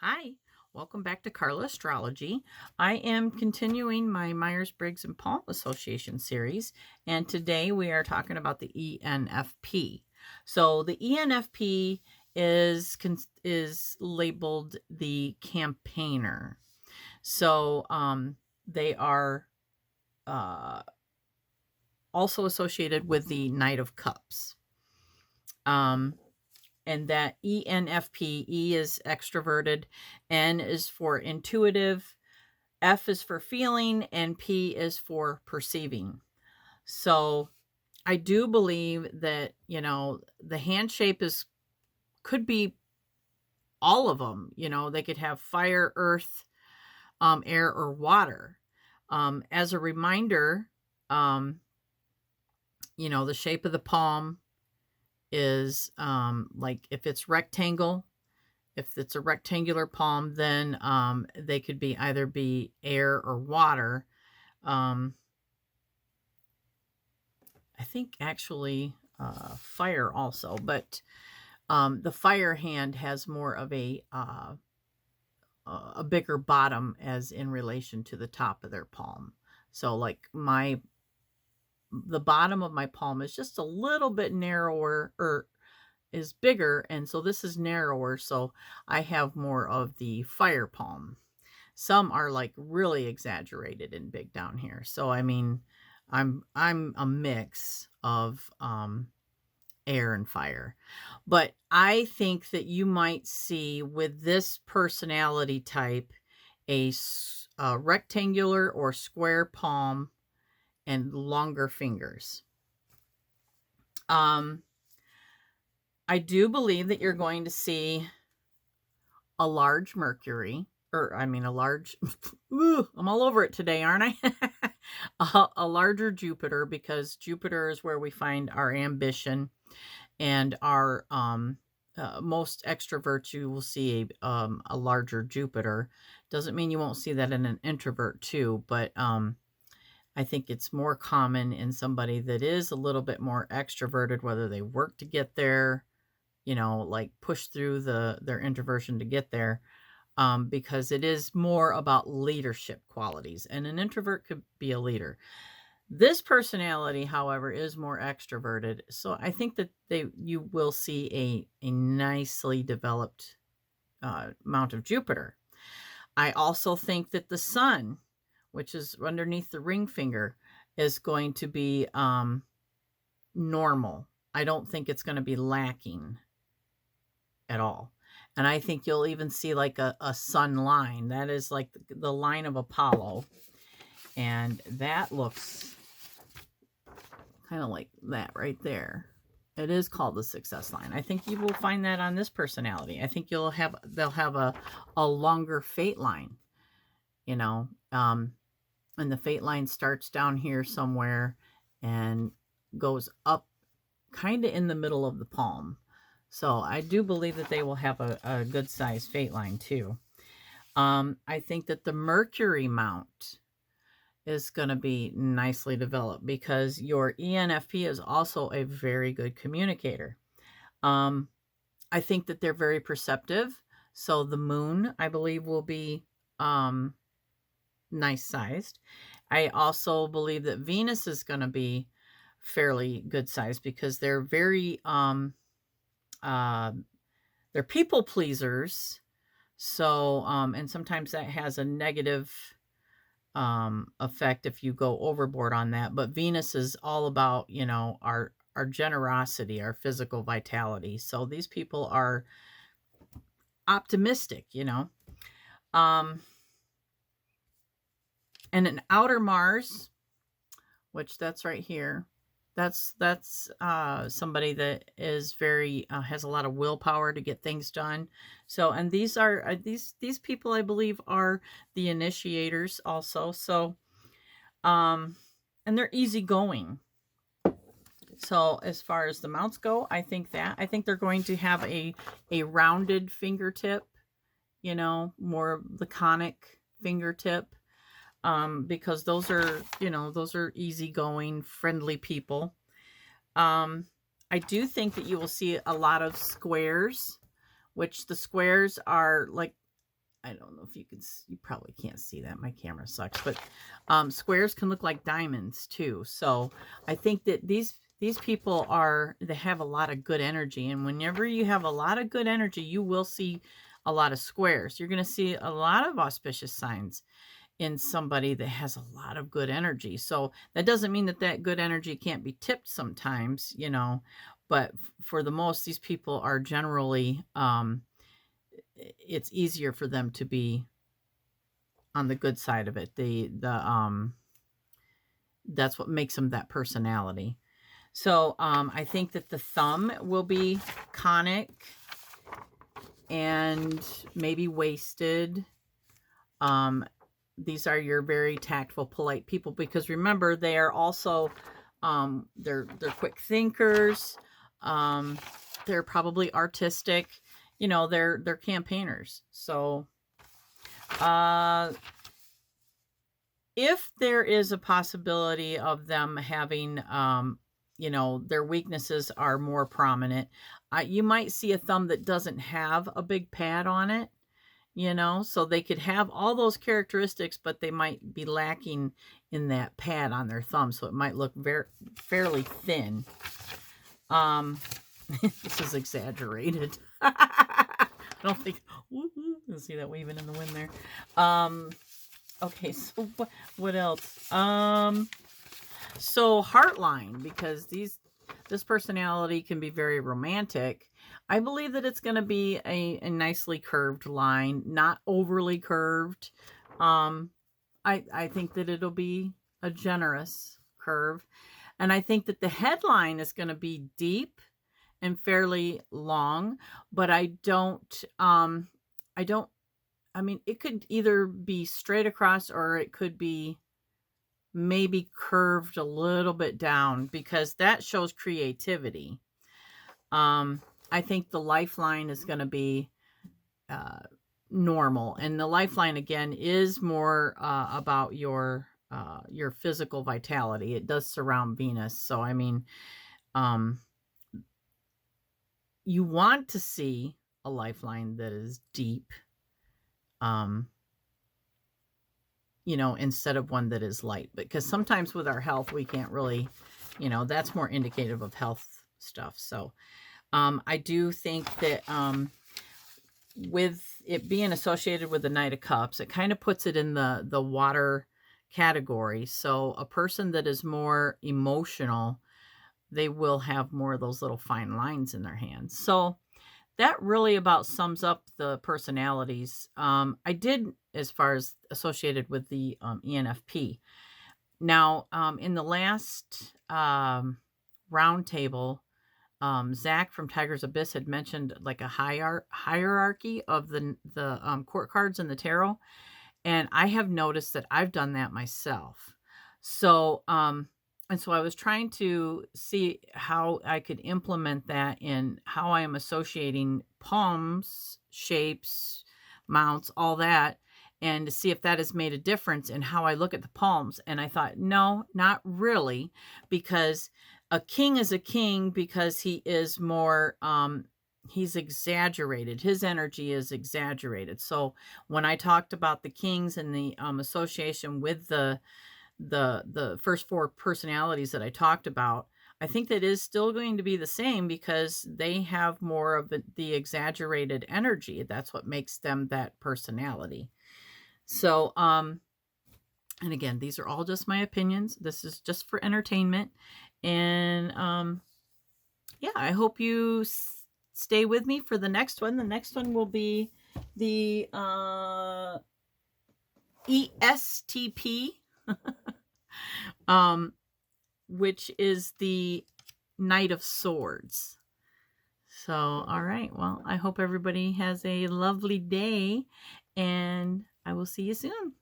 Hi, welcome back to Carla Astrology. I am continuing my Myers-Briggs and Palm Association series, and today we are talking about the ENFP. So the ENFP is labeled the campaigner. So they are also associated with the Knight of Cups. And that ENFP, E is extroverted, N is for intuitive, F is for feeling, and P is for perceiving. So I do believe that, the hand shape could be all of them. They could have fire, earth, air, or water. As a reminder, the shape of the palm is like if it's rectangle, if it's a rectangular palm, then they could either be air or water. I think actually fire also, but the fire hand has more of a bigger bottom as in relation to the top of their palm. So like the bottom of my palm is just a little bit narrower, or is bigger, and so this is narrower, so I have more of the fire palm. Some are like really exaggerated and big down here. So I mean, I'm a mix of air and fire. But I think that you might see with this personality type a rectangular or square palm and longer fingers. I do believe that you're going to see a large Mercury, or I mean a large, I'm all over it today, aren't I? a larger Jupiter, because Jupiter is where we find our ambition and our most extroverts. You will see a larger Jupiter. Doesn't mean you won't see that in an introvert too, but I think it's more common in somebody that is a little bit more extroverted, whether they work to get there, like push through their introversion to get there, because it is more about leadership qualities, and an introvert could be a leader. This personality, however, is more extroverted, so I think that you will see a nicely developed amount of Jupiter. I also think that the sun, which is underneath the ring finger, is going to be normal. I don't think it's going to be lacking at all. And I think you'll even see like a sun line. That is like the line of Apollo. And that looks kind of like that right there. It is called the success line. I think you will find that on this personality. I think they'll have a longer fate line, and the fate line starts down here somewhere and goes up kind of in the middle of the palm. So I do believe that they will have a good size fate line too. I think that the Mercury mount is going to be nicely developed, because your ENFP is also a very good communicator. I think that they're very perceptive. So the moon, I believe, will be nice sized. I also believe that Venus is going to be fairly good sized, because they're very they're people pleasers. So and sometimes that has a negative effect if you go overboard on that. But Venus is all about, our generosity, our physical vitality. So these people are optimistic, and an outer Mars, which that's right here. That's somebody that is very has a lot of willpower to get things done. So, and these are these people, I believe, are the initiators also. So, and they're easygoing. So, as far as the mounts go, I think they're going to have a rounded fingertip, more laconic fingertip. Because those are easygoing, friendly people. I do think that you will see a lot of squares, which the squares are like I don't know if you can, you probably can't see that. My camera sucks, but squares can look like diamonds too. So I think that these people they have a lot of good energy. And whenever you have a lot of good energy, you will see a lot of squares. You're going to see a lot of auspicious signs in somebody that has a lot of good energy. So that doesn't mean that that good energy can't be tipped sometimes, you know, but for the most, these people are generally, it's easier for them to be on the good side of it. That's what makes them that personality. So, I think that the thumb will be conic and maybe wasted. These are your very tactful, polite people, because remember, they are also, they're quick thinkers. They're probably artistic. You know, they're campaigners. So, if there is a possibility of them having, you know, their weaknesses are more prominent, you might see a thumb that doesn't have a big pad on it, you know, so they could have all those characteristics, but they might be lacking in that pad on their thumb. So it might look fairly thin. This is exaggerated. I don't think, you see that waving in the wind there. Okay, so what else? So heartline, because this personality can be very romantic. I believe that it's going to be a nicely curved line, not overly curved. I think that it'll be a generous curve. And I think that the headline is going to be deep and fairly long, but I mean, it could either be straight across or it could be maybe curved a little bit down, because that shows creativity. I think the lifeline is going to be normal. And the lifeline, again, is more about your physical vitality. It does surround Venus. So, I mean, you want to see a lifeline that is deep, you know, instead of one that is light. Because sometimes with our health, we can't really, you know, that's more indicative of health stuff. So I do think that with it being associated with the Knight of Cups, it kind of puts it in the water category. So a person that is more emotional, they will have more of those little fine lines in their hands. So that really about sums up the personalities. I did, as far as associated with the ENFP. Now, in the last round table, Zach from Tiger's Abyss had mentioned like a hierarchy of the court cards in the tarot. And I have noticed that I've done that myself. So, and so I was trying to see how I could implement that in how I am associating palms, shapes, mounts, all that, and to see if that has made a difference in how I look at the palms. And I thought, no, not really, because a king is a king because he is more, he's exaggerated. His energy is exaggerated. So when I talked about the kings and the association with the first four personalities that I talked about, I think that is still going to be the same because they have more of the exaggerated energy. That's what makes them that personality. So, and again, these are all just my opinions. This is just for entertainment. And, yeah, I hope you stay with me for the next one. The next one will be the ESTP. Which is the Knight of Swords. So, all right. Well, I hope everybody has a lovely day, and I will see you soon.